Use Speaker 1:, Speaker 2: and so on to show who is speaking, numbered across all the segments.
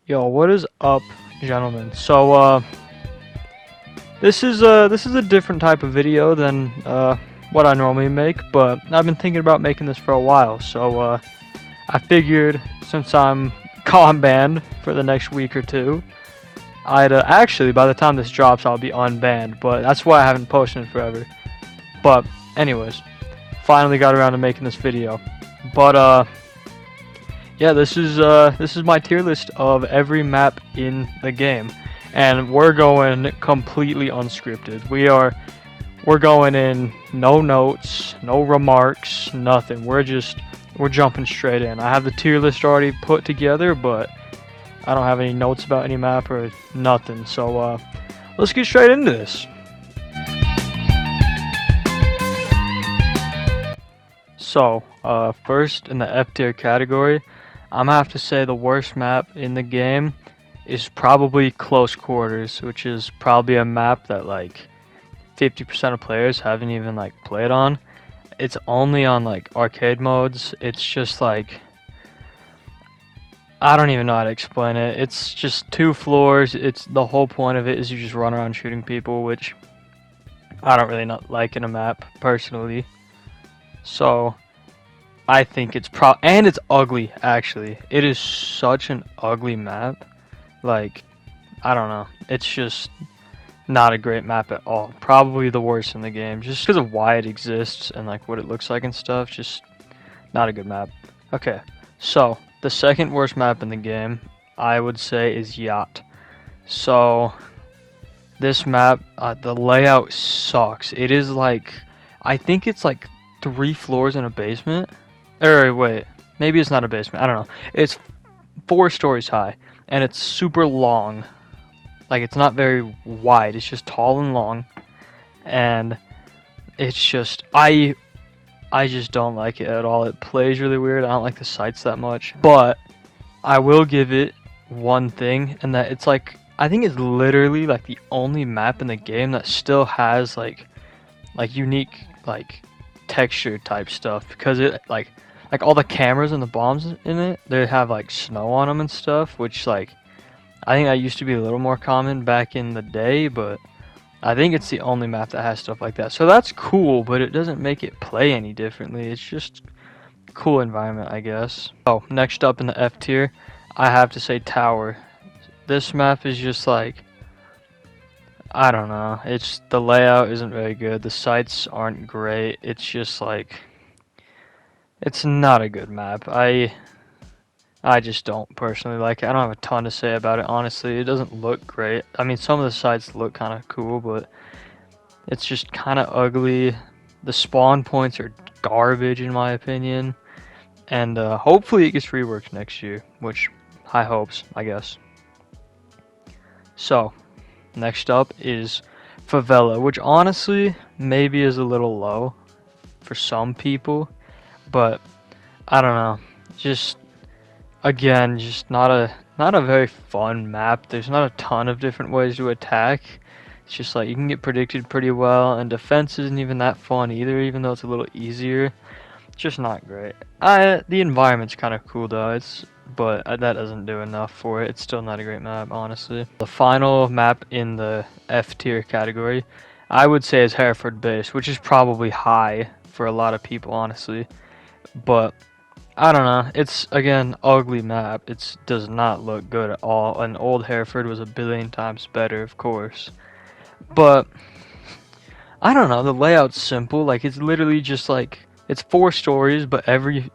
Speaker 1: Yo, what is up, gentlemen? So, this is a different type of video than what I normally make, but I've been thinking about making this for a while. So, I figured since I'm con banned for the next week or two, I'd actually by the time this drops, I'll be unbanned. But that's why I haven't posted in forever. But anyways, finally got around to making this video. But yeah, this is my tier list of every map in the game, and we're going completely unscripted. We're going in no notes, no remarks, nothing. We're jumping straight in. I have the tier list already put together, but I don't have any notes about any map or nothing. So let's get straight into this. So first in the F tier category, I'm gonna have to say the worst map in the game is probably Close Quarters, which is probably a map that like 50% of players haven't even like played on. It's only on like arcade modes. It's just like, I don't even know how to explain it. It's just 2 floors. It's the whole point of it is you just run around shooting people, which I don't really not like in a map personally. So I think it's and it's ugly actually. It is such an ugly map. Like, I don't know. It's just not a great map at all. Probably the worst in the game just because of why it exists and like what it looks like and stuff. Just not a good map. Okay. So, the second worst map in the game, I would say, is Yacht. So, this map, the layout sucks. It is like, I think it's like 3 floors in a basement. Or wait, maybe it's not a basement. I don't know. It's 4 stories high, and it's super long. Like, it's not very wide. It's just tall and long, and it's just I just don't like it at all. It plays really weird. I don't like the sights that much, but I will give it one thing, and that it's like, I think it's literally like the only map in the game that still has like unique like texture type stuff, because it like all the cameras and the bombs in it, they have like snow on them and stuff, which like I think that used to be a little more common back in the day, but I think it's the only map that has stuff like that. So that's cool, but it doesn't make it play any differently. It's just a cool environment, I guess. Oh, next up in the F tier, I have to say Tower. This map is just like, I don't know. It's the layout isn't very good. The sights aren't great. It's just like, it's not a good map. I just don't personally like it. I don't have a ton to say about it, honestly. It doesn't look great. I mean, some of the sites look kind of cool, but it's just kind of ugly. The spawn points are garbage, in my opinion. And hopefully it gets reworked next year, which, high hopes, I guess. So, next up is Favela, which honestly maybe is a little low for some people, but I don't know. Just, again, just not a very fun map. There's not a ton of different ways to attack. It's just like you can get predicted pretty well, and defense isn't even that fun either, even though it's a little easier. It's just not great. The environment's kind of cool though, but that doesn't do enough for it. It's still not a great map, honestly. The final map in the F tier category, I would say, is Hereford Base, which is probably high for a lot of people, honestly. But I don't know. It's, again, ugly map. It does not look good at all. And old Hereford was a billion times better, of course. But I don't know. The layout's simple. Like, it's literally just like, it's 4 stories, but every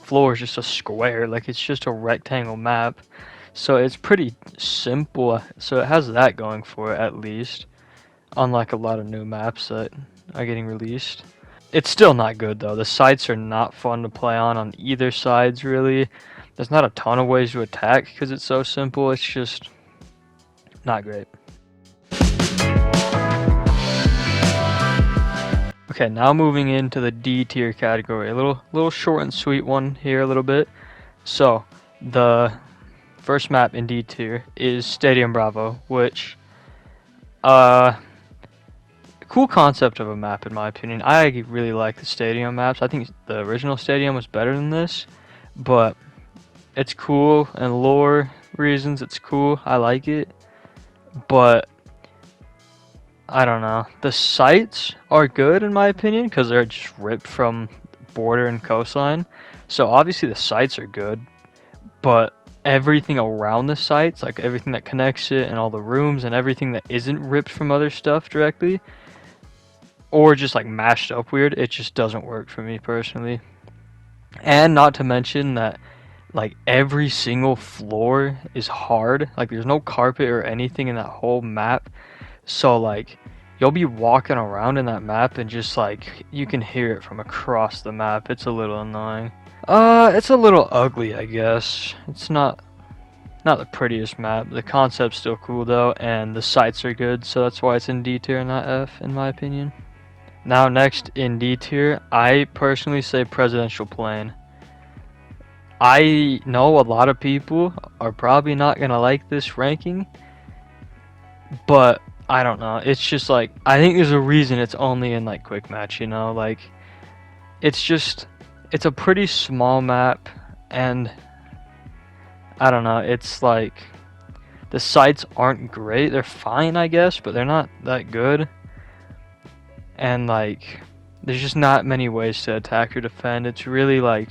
Speaker 1: floor is just a square. Like, it's just a rectangle map. So it's pretty simple. So it has that going for it, at least. Unlike a lot of new maps that are getting released. It's still not good though. The sights are not fun to play on either sides, really. There's not a ton of ways to attack because it's so simple. It's just not great. Okay, now moving into the D tier category. A little short and sweet one here a little bit. So, the first map in D tier is Stadium Bravo, which cool concept of a map, in my opinion. I really like the stadium maps. I think the original stadium was better than this, but it's cool and lore. reasons it's cool. I like it. But I don't know. The sites are good in my opinion because they're just ripped from border and coastline. So obviously the sites are good, but everything around the sites, like everything that connects it and all the rooms and everything that isn't ripped from other stuff directly or just like mashed up weird, it just doesn't work for me personally. And not to mention that like every single floor is hard. Like there's no carpet or anything in that whole map. So like you'll be walking around in that map and just like you can hear it from across the map. It's a little annoying. It's a little ugly, I guess. It's not the prettiest map. The concept's still cool though, and the sights are good, so that's why it's in D tier and not F, in my opinion. Now next in D tier, I personally say Presidential Plane. I know a lot of people are probably not gonna like this ranking, but I don't know. It's just like I think there's a reason it's only in like quick match, you know, like it's a pretty small map, and I don't know, it's like the sights aren't great. They're fine, I guess, but they're not that good. And like there's just not many ways to attack or defend. It's really like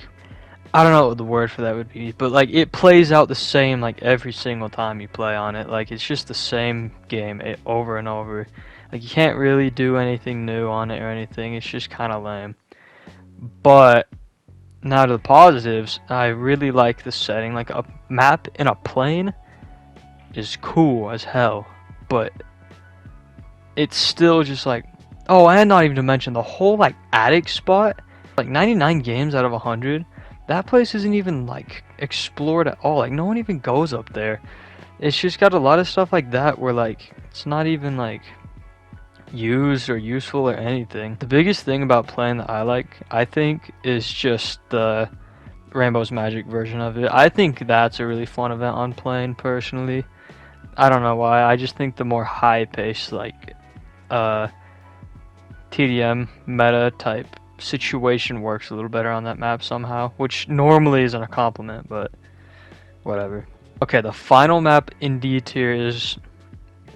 Speaker 1: I don't know what the word for that would be, but like it plays out the same like every single time you play on it. Like it's just the same game over and over. Like you can't really do anything new on it or anything. It's just kind of lame. But now to the positives, I really like the setting. Like a map in a plane is cool as hell, but it's still just like, oh, and not even to mention the whole like attic spot, like 99 games out of 100, that place isn't even like explored at all. Like no one even goes up there. It's just got a lot of stuff like that where like it's not even like used or useful or anything. The biggest thing about playing that I like, I think, is just the Rainbow's Magic version of it. I think that's a really fun event on plane personally. I don't know why. I just think the more high-paced like TDM meta type situation works a little better on that map somehow, which normally isn't a compliment, but whatever. Okay, the final map in D tier is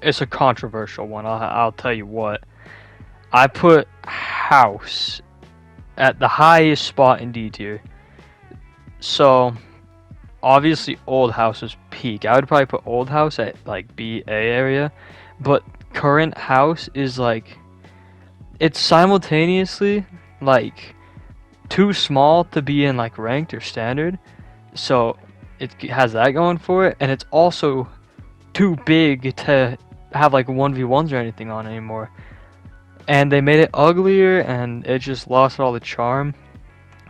Speaker 1: it's a controversial one. I'll tell you what. I put House at the highest spot in D tier. So obviously Old House is peak. I would probably put Old House at like BA area, but current House is like it's simultaneously like too small to be in like ranked or standard, so it has that going for it, and it's also too big to have like 1v1s or anything on anymore, and they made it uglier and it just lost all the charm.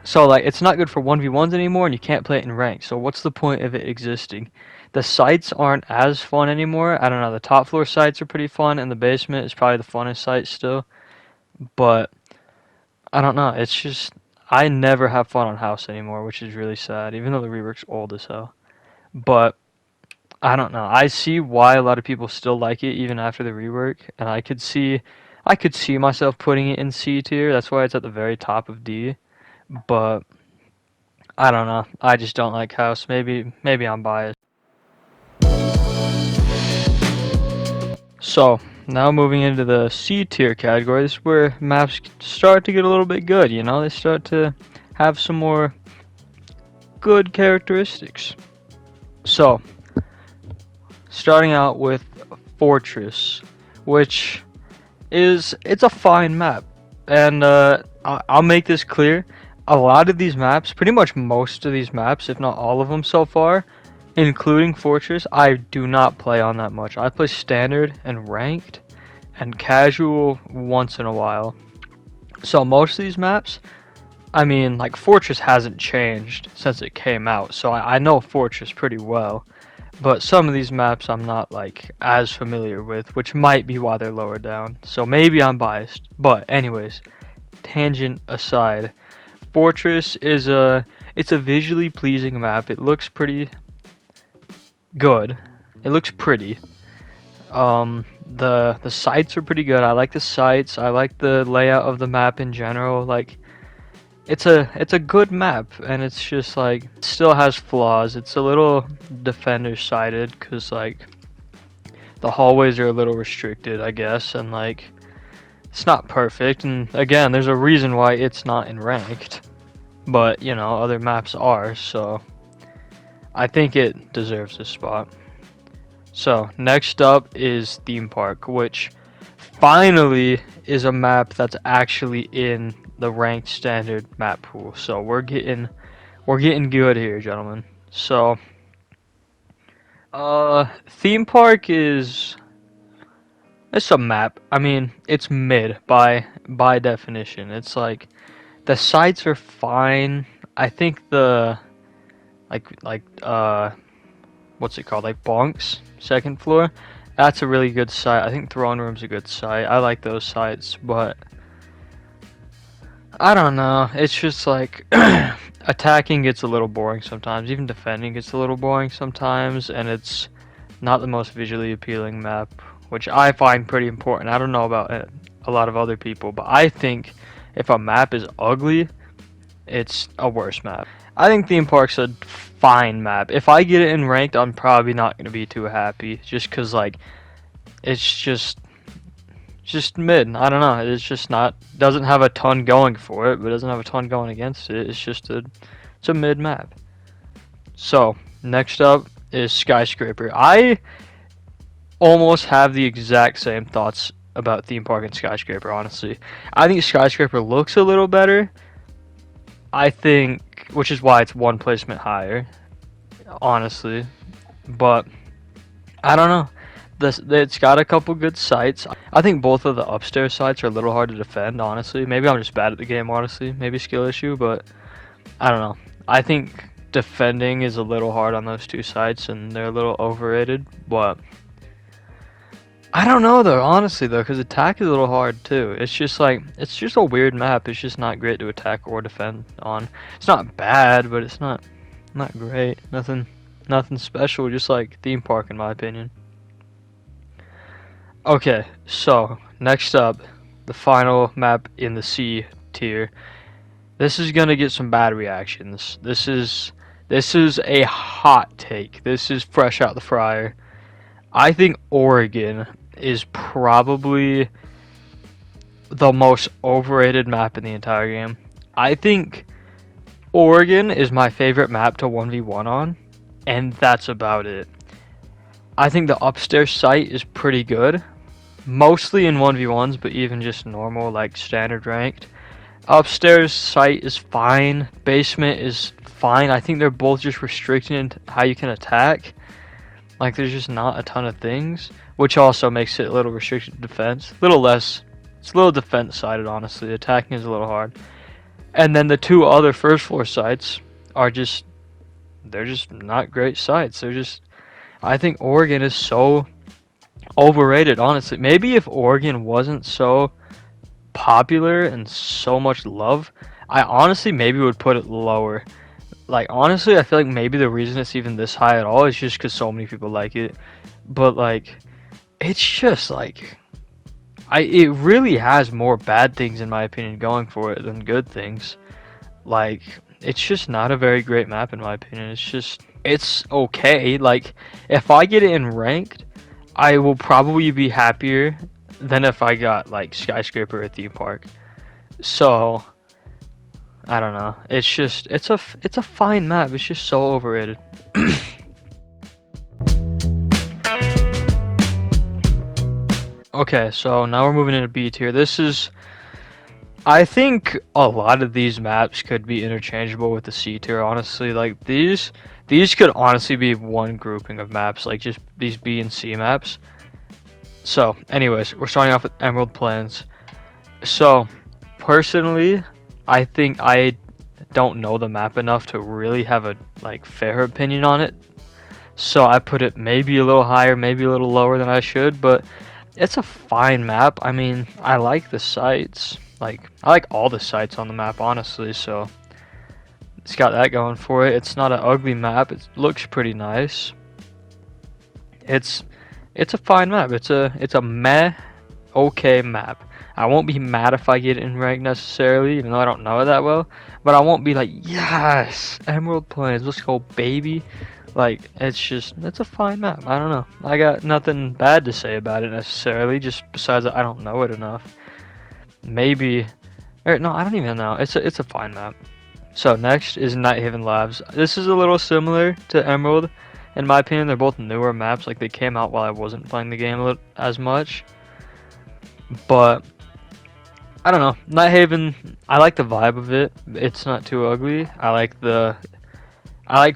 Speaker 1: So like it's not good for 1v1s anymore, and you can't play it in ranked, so what's the point of it existing? The sites aren't as fun anymore. I don't know, the top floor sites are pretty fun, and the basement is probably the funnest site still, but I don't know, it's just I never have fun on House anymore, which is really sad, even though the rework's old as hell. But I don't know, I see why a lot of people still like it even after the rework, and I could see myself putting it in C tier. That's why it's at the very top of D. But I don't know, I just don't like House. Maybe I'm biased. So now moving into the C tier category, this is where maps start to get a little bit good, you know? They start to have some more good characteristics. So, starting out with Fortress, which it's a fine map. And I'll make this clear, a lot of these maps, pretty much most of these maps, if not all of them so far, including Fortress, I do not play on that much. I play standard and ranked and casual once in a while. So most of these maps, I mean, like Fortress hasn't changed since it came out, so I know Fortress pretty well. But some of these maps I'm not like as familiar with, which might be why they're lower down. So maybe I'm biased. But anyways, tangent aside, Fortress is it's a visually pleasing map. It looks pretty good. It looks pretty. The sights are pretty good. I like the sights. I like the layout of the map in general. Like it's a good map, and it's just like it still has flaws. It's a little defender sided because like the hallways are a little restricted, I guess, and like it's not perfect. And again, there's a reason why it's not in ranked, but you know other maps are, so I think it deserves this spot. So next up is Theme Park, which finally is a map that's actually in the ranked standard map pool. So we're getting good here, gentlemen. So Theme Park is it's a map. I mean, it's mid by definition. It's like the sites are fine. I think the what's it called? Like Bonk's second floor. That's a really good site. I think Throne Room's a good site. I like those sites, but I don't know. It's just like attacking gets a little boring sometimes. Even defending gets a little boring sometimes, and it's not the most visually appealing map, which I find pretty important. I don't know about a lot of other people, but I think if a map is ugly, it's a worse map. I think Theme Park's a fine map. If I get it in ranked, I'm probably not going to be too happy, just because like it's just mid. I don't know. It's just not doesn't have a ton going for it, but doesn't have a ton going against it. It's a mid map. So next up is Skyscraper. I almost have the exact same thoughts about Theme Park and Skyscraper. Honestly, I think Skyscraper looks a little better. I think, which is why it's one placement higher, honestly. But I don't know. It's got a couple good sites. I think both of the upstairs sites are a little hard to defend, honestly. Maybe I'm just bad at the game, honestly. Maybe skill issue, but I don't know. I think defending is a little hard on those two sites, and they're a little overrated. But I don't know though, honestly though, because attack is a little hard too. It's just a weird map. It's just not great to attack or defend on. It's not bad, but it's not great. Nothing special. Just like Theme Park in my opinion. Okay, so next up, the final map in the C tier. This is gonna get some bad reactions. This is a hot take. This is fresh out the fryer. I think Oregon is probably the most overrated map in the entire game. I think Oregon is my favorite map to 1v1 on, and that's about it. I think the upstairs site is pretty good, mostly in 1v1s, but even just normal, like standard ranked. Upstairs site is fine, basement is fine. I think they're both just restricted in how you can attack. Like, there's just not a ton of things, which also makes it a little restricted defense. A little less, it's a little defense-sided, honestly. Attacking is a little hard. And then the two other first floor sites are they're just not great sites. I think Oregon is so overrated, honestly. Maybe if Oregon wasn't so popular and so much love, I honestly maybe would put it lower. Like, honestly, I feel like maybe the reason it's even this high at all is just because so many people like it. But, like, it's just, like, it really has more bad things, in my opinion, going for it than good things. Like, it's just not a very great map, in my opinion. It's okay. Like, if I get it in ranked, I will probably be happier than if I got, like, Skyscraper or Theme Park. So I don't know. It's a fine map. It's just so overrated. Okay, so now we're moving into B tier. I think a lot of these maps could be interchangeable with the C tier, honestly. Like, these could honestly be one grouping of maps, like just these B and C maps. So, anyways, we're starting off with Emerald Plains. So, personally, I think I don't know the map enough to really have a fair opinion on it. So I put it maybe a little higher, maybe a little lower than I should, but it's a fine map. I mean, I like the sites. I like all the sites on the map, honestly, so it's got that going for it. It's not an ugly map. It looks pretty nice. It's a fine map. It's a meh okay map. I won't be mad if I get it in rank necessarily, even though I don't know it that well. But I won't be like, yes, Emerald Plains, let's go, baby. Like, it's a fine map. I don't know. I got nothing bad to say about it necessarily, just besides that I don't know it enough. Maybe, or no, I don't even know. It's a fine map. So next is Nighthaven Labs. This is a little similar to Emerald. In my opinion, they're both newer maps. Like, they came out while I wasn't playing the game as much. But I don't know. Nighthaven, I like the vibe of it. It's not too ugly. I like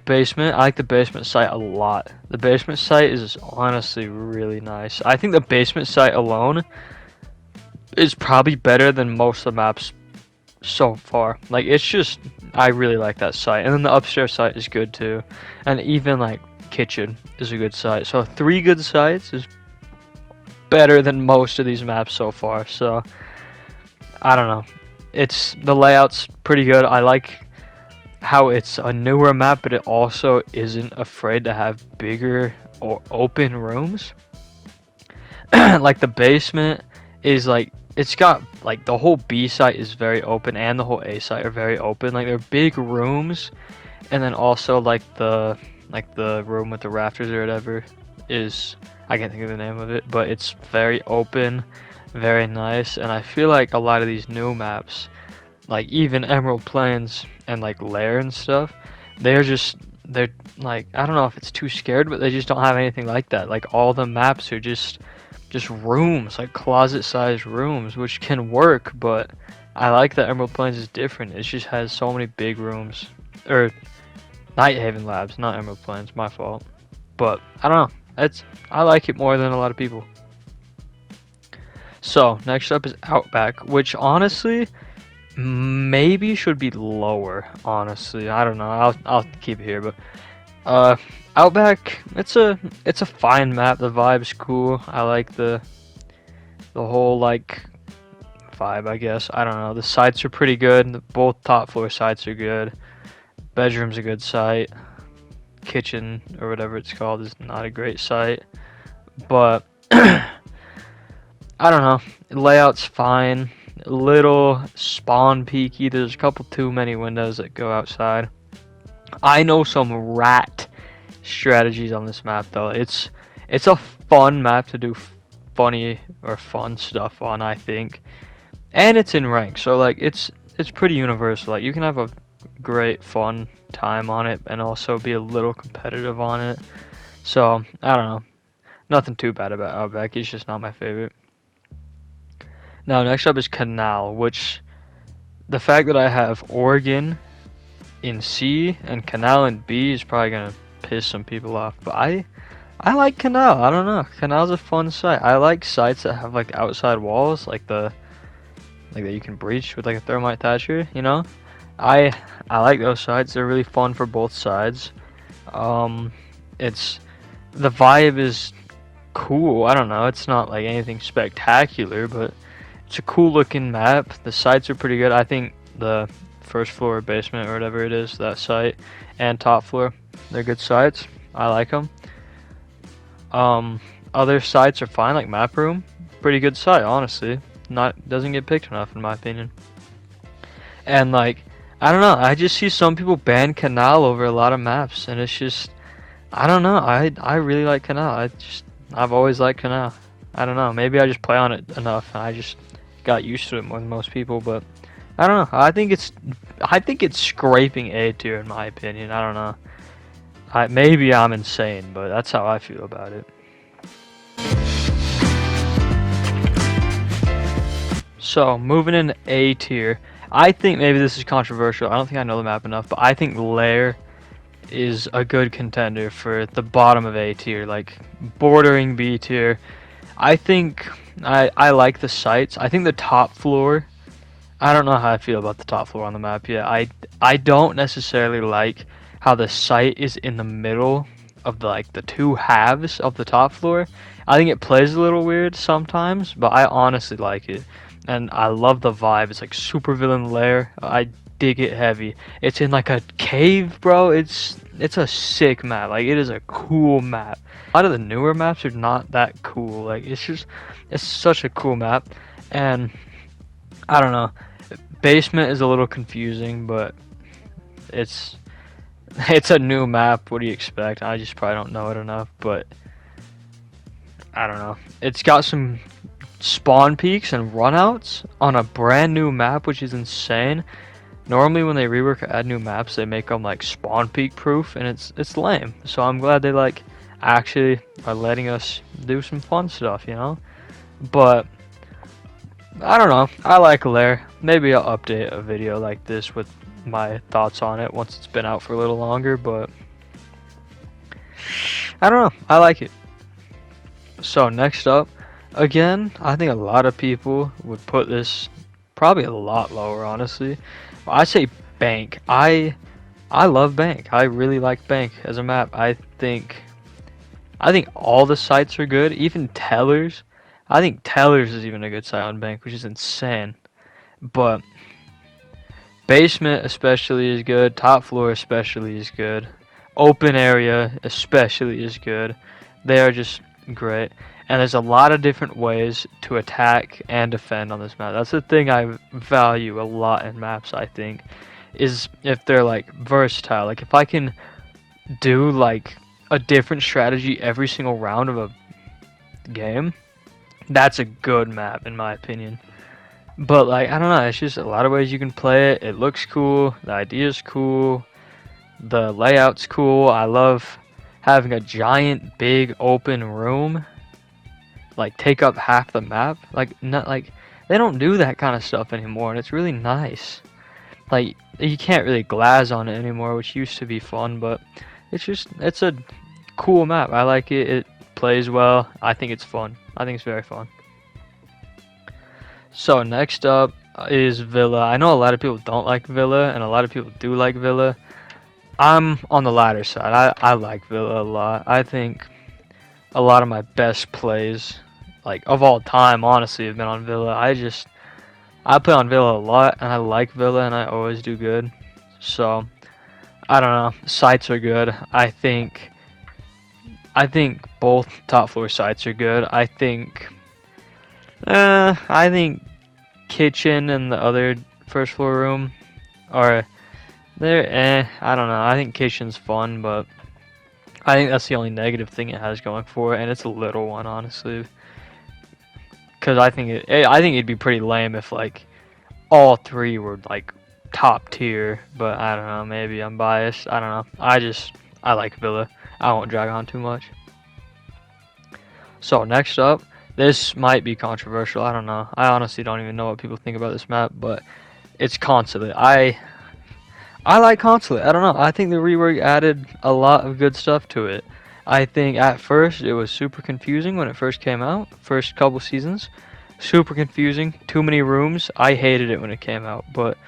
Speaker 1: basement. I like the basement site a lot. The basement site is honestly really nice. I think the basement site alone is probably better than most of the maps so far. Like, it's just, I really like that site. And then the upstairs site is good too. And even like kitchen is a good site. So 3 good sites is better than most of these maps so far. So I don't know. The layout's pretty good. I like how it's a newer map, but it also isn't afraid to have bigger or open rooms. Like the basement is like, it's got like the whole B site is very open and the whole A site are very open. Like they're big rooms, and then also like the room with the rafters or whatever is, I can't think of the name of it, but it's very open, very nice. And I feel like a lot of these new maps, like even Emerald Plains and like Lair and stuff, they're like, I don't know if it's too scared, but they just don't have anything like that. Like all the maps are just rooms, like closet-sized rooms, which can work, but I like that Emerald Plains is different. It just has so many big rooms. Or Nighthaven Labs, not Emerald Plains, my fault. But I don't know. I like it more than a lot of people. So next up is Outback, which honestly maybe should be lower. Honestly, I don't know. I'll keep it here, but Outback, it's a fine map. The vibe's cool. I like the whole like vibe, I guess. I don't know. The sites are pretty good. Both top floor sites are good. Bedroom's a good site. Kitchen or whatever it's called is not a great site, but I don't know. Layout's fine. A little spawn peaky. There's a couple too many windows that go outside. I know some rat strategies on this map though. It's a fun map to do funny or fun stuff on, I think, and it's in rank, so like it's pretty universal. Like you can have a great fun time on it and also be a little competitive on it. So I don't know, nothing too bad about Outback. It's just not my favorite. Now next up is Canal, which the fact that I have Oregon in C and Canal in B is probably gonna piss some people off, but I like Canal. I don't know. Canal's a fun site. I like sites that have like outside walls, like that you can breach with like a thermite thatcher. You know, I like those sites. They're really fun for both sides. It's the vibe is cool. I don't know. It's not like anything spectacular, but it's a cool looking map. The sites are pretty good. I think the first floor or basement or whatever it is, that site, and top floor, they're good sites. I like them. Other sites are fine, like Map Room, pretty good site, honestly. Doesn't get picked enough in my opinion. And like, I don't know, I just see some people ban Canal over a lot of maps, and it's just, I don't know. I really like Canal. I've always liked Canal. I don't know, maybe I just play on it enough and I just got used to it more than most people, but I don't know. I think it's scraping A tier in my opinion. I don't know. Maybe I'm insane, but that's how I feel about it. So moving into A tier, I think maybe this is controversial. I don't think I know the map enough, but I think Lair is a good contender for the bottom of A tier, like bordering B tier. I think I like the sites. I think the top floor, I don't know how I feel about the top floor on the map yet. I don't necessarily like how the site is in the middle of the two halves of the top floor. I think it plays a little weird sometimes, but I honestly like it. And I love the vibe. It's like supervillain lair. I dig it heavy. It's in like a cave, bro. It's a sick map. Like, it is a cool map. A lot of the newer maps are not that cool. Like, it's such a cool map. And I don't know. Basement is a little confusing, but it's it's a new map. What do you expect? I just probably don't know it enough, but I don't know. It's got some spawn peaks and runouts on a brand new map, which is insane. Normally when they rework or add new maps, they make them like spawn peak proof, and it's lame. So I'm glad they like actually are letting us do some fun stuff, you know? But I don't know. I like Lair. Maybe I'll update a video like this with my thoughts on it once it's been out for a little longer, but I don't know. I like it. So next up, again, I think a lot of people would put this probably a lot lower, honestly. I say Bank. I love Bank. I really like Bank as a map. I think all the sites are good, even Tellers. I think Tellers is even a good site on Bank, which is insane. But Basement especially is good. Top floor especially is good. Open area especially is good. They are just great. And there's a lot of different ways to attack and defend on this map. That's the thing I value a lot in maps, I think, is if they're like versatile. Like if I can do like a different strategy every single round of a game, that's a good map in my opinion. But like I don't know, it's just a lot of ways you can play it. It looks cool, the idea's cool, the layout's cool. I love having a giant big open room like take up half the map. Like not like they don't do that kind of stuff anymore, and it's really nice. Like you can't really glaze on it anymore, which used to be fun, but it's a cool map. I like it. It plays well. I think it's fun. I think it's very fun. So next up is Villa. I know a lot of people don't like Villa, and a lot of people do like Villa. I'm on the latter side. I like Villa a lot. I think a lot of my best plays, like of all time, honestly, have been on Villa. I play on Villa a lot, and I like Villa, and I always do good. So I don't know. Sites are good. I think both top floor sites are good. I think kitchen and the other first floor room are they're I don't know. I think kitchen's fun, but I think that's the only negative thing it has going for it, and it's a little one, honestly. Because I think it'd be pretty lame if like all three were like top tier. But I don't know. Maybe I'm biased. I don't know. I like Villa. I won't drag on too much. So next up, this might be controversial. I don't know. I honestly don't even know what people think about this map, but it's Consulate. I like Consulate. I don't know. I think the rework added a lot of good stuff to it. I think at first it was super confusing when it first came out, first couple seasons. Super confusing, too many rooms. I hated it when it came out, but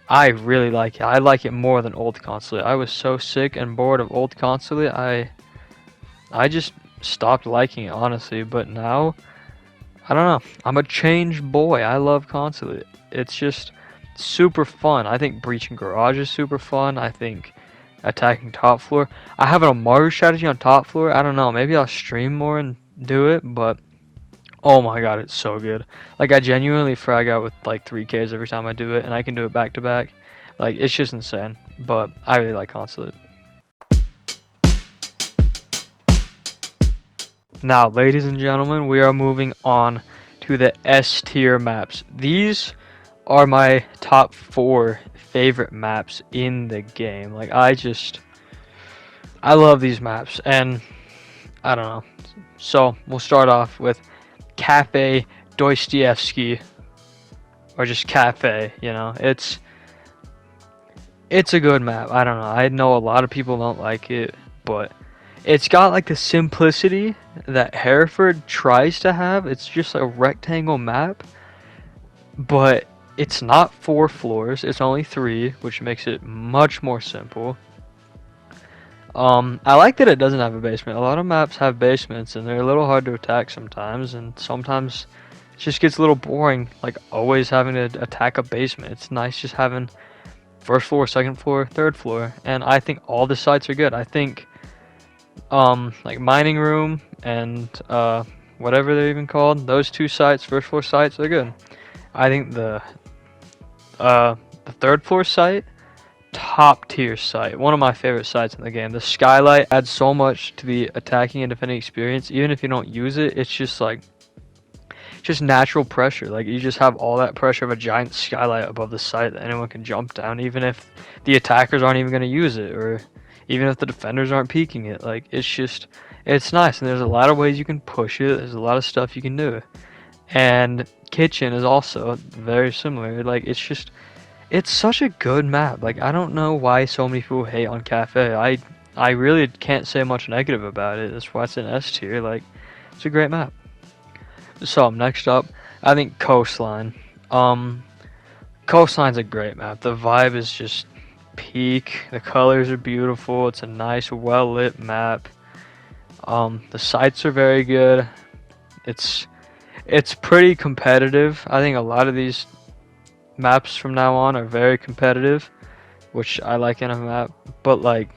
Speaker 1: I really like it. I like it more than old Consulate. I was so sick and bored of old Consulate. I just stopped liking it, honestly, but now I don't know. I'm a changed boy. I love Consulate. It's just super fun. I think breaching garage is super fun. I think attacking top floor. I have an Amaru strategy on top floor. I don't know. Maybe I'll stream more and do it, but oh my god, it's so good. Like I genuinely frag out with like 3Ks every time I do it, and I can do it back to back. Like it's just insane. But I really like Consulate. Now, ladies and gentlemen, we are moving on to the S tier maps. These are my top 4 favorite maps in the game. Like I love these maps, and I don't know. So we'll start off with Cafe Dostoevsky, or just Cafe. You know, it's a good map. I don't know. I know a lot of people don't like it, but it's got like the simplicity that Hereford tries to have. It's just a rectangle map, but it's not 4 floors, it's only 3, which makes it much more simple. I like that it doesn't have a basement. A lot of maps have basements, and they're a little hard to attack sometimes, and sometimes it just gets a little boring, like always having to attack a basement. It's nice just having first floor, second floor, third floor, and I think all the sites are good. I think like mining room and whatever they're even called. Those 2 sites, first floor sites, they're good. I think the 3rd floor site, top tier site, one of my favorite sites in the game. The skylight adds so much to the attacking and defending experience. Even if you don't use it, it's just like just natural pressure. Like, you just have all that pressure of a giant skylight above the site that anyone can jump down, even if the attackers aren't even going to use it, or even if the defenders aren't peeking it. Like, it's nice, and there's a lot of ways you can push it. There's a lot of stuff you can do. And kitchen is also very similar. Like, it's such a good map. Like, I don't know why so many people hate on Cafe. I really can't say much negative about it. That's why it's an S tier. Like, it's a great map. So next up, I think Coastline. Coastline's a great map. The vibe is just peak. The colors are beautiful. It's a nice, well lit map. The sites are very good. It's pretty competitive. I think a lot of these maps from now on are very competitive, which I like in a map. But like,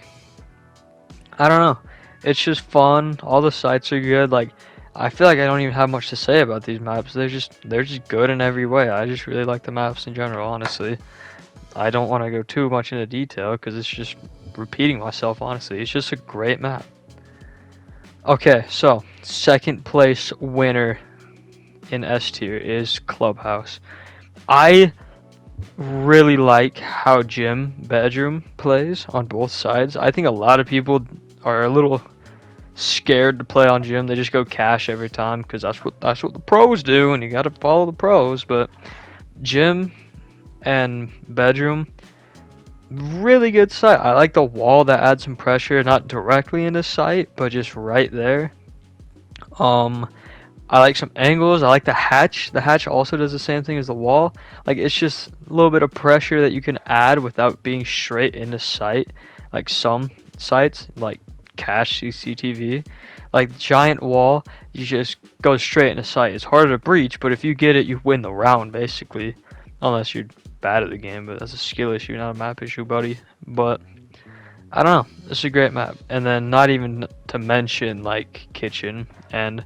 Speaker 1: I don't know. It's just fun. All the sites are good. Like, I feel like I don't even have much to say about these maps. They're just good in every way. I just really like the maps in general, honestly. I don't want to go too much into detail because it's just repeating myself, honestly. It's just a great map. Okay, so 2nd place winner in S tier is Clubhouse. I really like how gym bedroom plays on both sides. I think a lot of people are a little scared to play on gym. They just go cash every time because that's what the pros do, and you got to follow the pros. But gym and bedroom, really good site. I like the wall that adds some pressure, not directly into sight, but just right there. I like some angles. I like the hatch. The hatch also does the same thing as the wall. Like, it's just a little bit of pressure that you can add without being straight into sight. Like some sites, like cache CCTV, like giant wall, you just go straight into sight. It's harder to breach, but if you get it, you win the round basically, unless you're bad at the game. But that's a skill issue, not a map issue, buddy. But I don't know, it's a great map. And then not even to mention like kitchen and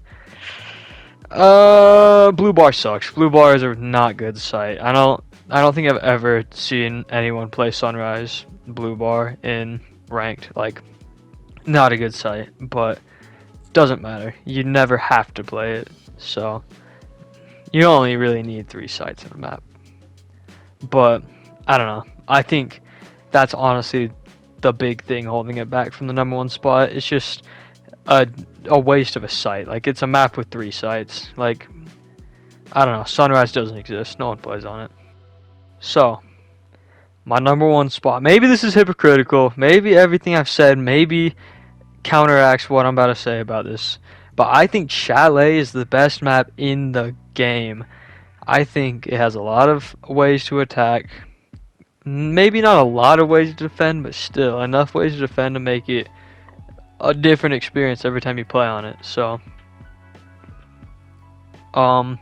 Speaker 1: blue bar sucks. Blue bars are not good site. I don't think I've ever seen anyone play Sunrise blue bar in ranked. Like, not a good site, but doesn't matter. You never have to play it, so you only really need 3 sites in a map. But I don't know. I think that's honestly the big thing holding it back from the #1 spot. It's just a waste of a site. Like, it's a map with 3 sites. Like, I don't know. Sunrise doesn't exist. No one plays on it. So my #1 spot. Maybe this is hypocritical. Maybe everything I've said maybe counteracts what I'm about to say about this, but I think Chalet is the best map in the game. I think it has a lot of ways to attack. Maybe not a lot of ways to defend, but still enough ways to defend to make it a different experience every time you play on it. So I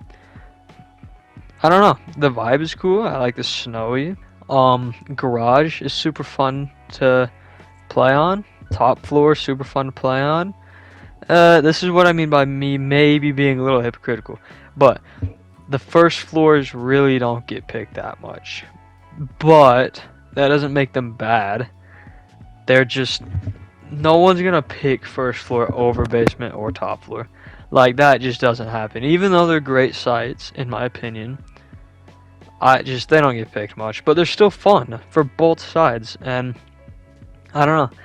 Speaker 1: don't know. The vibe is cool. I like the snowy. Garage is super fun to play on. Top floor, super fun to play on. This is what I mean by me maybe being a little hypocritical. But the first floors really don't get picked that much. But that doesn't make them bad. They're just... no one's gonna pick first floor over basement or top floor. Like, that just doesn't happen. Even though they're great sites, in my opinion, they don't get picked much. But they're still fun for both sides. And I don't know.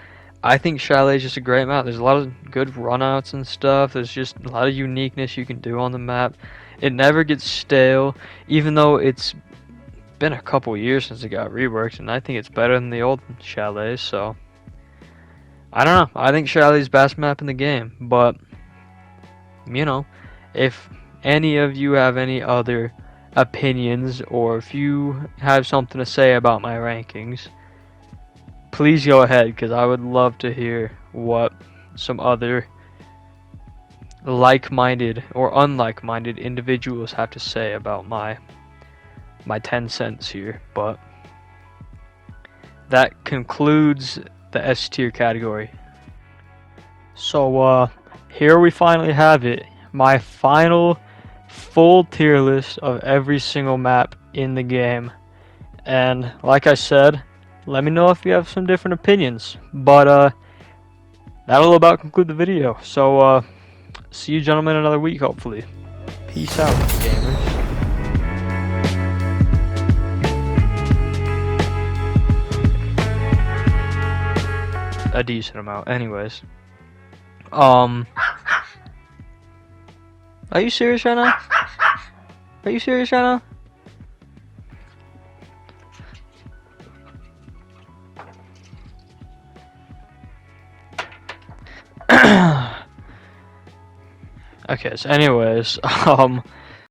Speaker 1: I think Chalet is just a great map. There's a lot of good runouts and stuff. There's just a lot of uniqueness you can do on the map. It never gets stale, even though it's been a couple years since it got reworked, and I think it's better than the old Chalet. So I don't know. I think Chalet's best map in the game. But you know, if any of you have any other opinions, or if you have something to say about my rankings, please go ahead, because I would love to hear what some other like-minded or unlike-minded individuals have to say about my 10 cents here. But that concludes the S tier category. So here we finally have it. my final full tier list of every single map in the game. And like I said, let me know if you have some different opinions. But that'll about conclude the video. So see you gentlemen another week, hopefully. Peace out, gamers. A decent amount. Anyways. Are you serious right now? Are you serious right now? Okay, so anyways,